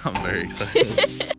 I'm very excited.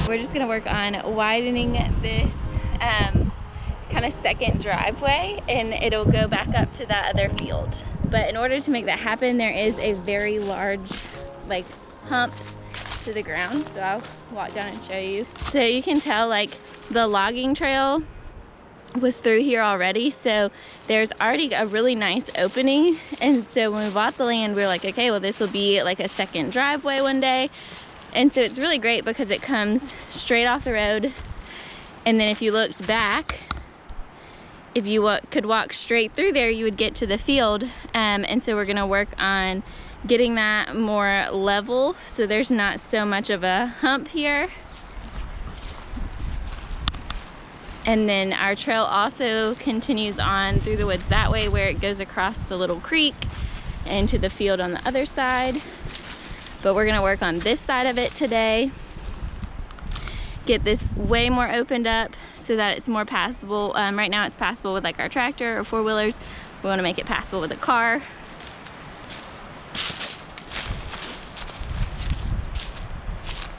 We're just gonna work on widening this kind of second driveway, and it'll go back up to that other field. But in order to make that happen, there is a very large like hump to the ground. So I'll walk down and show you. So you can tell like the logging trail was through here already, so there's already a really nice opening. And so when we bought the land, we were like, okay, well this will be like a second driveway one day. And so it's really great because it comes straight off the road. And then if you looked back, if you could walk straight through there, you would get to the field. And so we're gonna work on getting that more level so there's not so much of a hump here. And then our trail also continues on through the woods that way, where it goes across the little creek into the field on the other side. But we're gonna work on this side of it today. Get this way more opened up so that it's more passable. Right now it's passable with like our tractor or four-wheelers. We wanna make it passable with a car.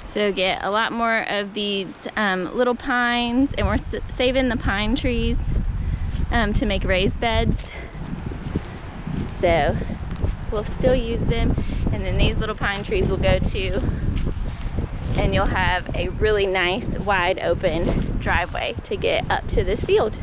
So get a lot more of these little pines, and we're saving the pine trees to make raised beds. So we'll still use them. And then these little pine trees will go too. And you'll have a really nice wide open driveway to get up to this field.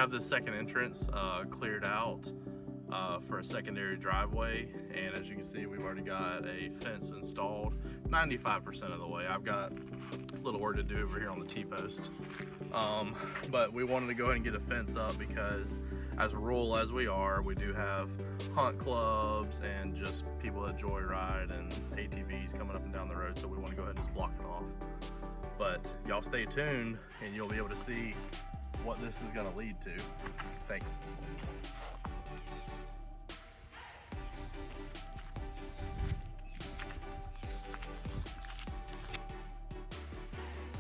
have this second entrance cleared out for a secondary driveway, and as you can see, we've already got a fence installed 95% of the way. I've got a little work to do over here on the T-post, but we wanted to go ahead and get a fence up because as rural as we are, we do have hunt clubs and just people that joyride and ATVs coming up and down the road, so we want to go ahead and just block it off. But y'all stay tuned and you'll be able to see what this is going to lead to. Thanks.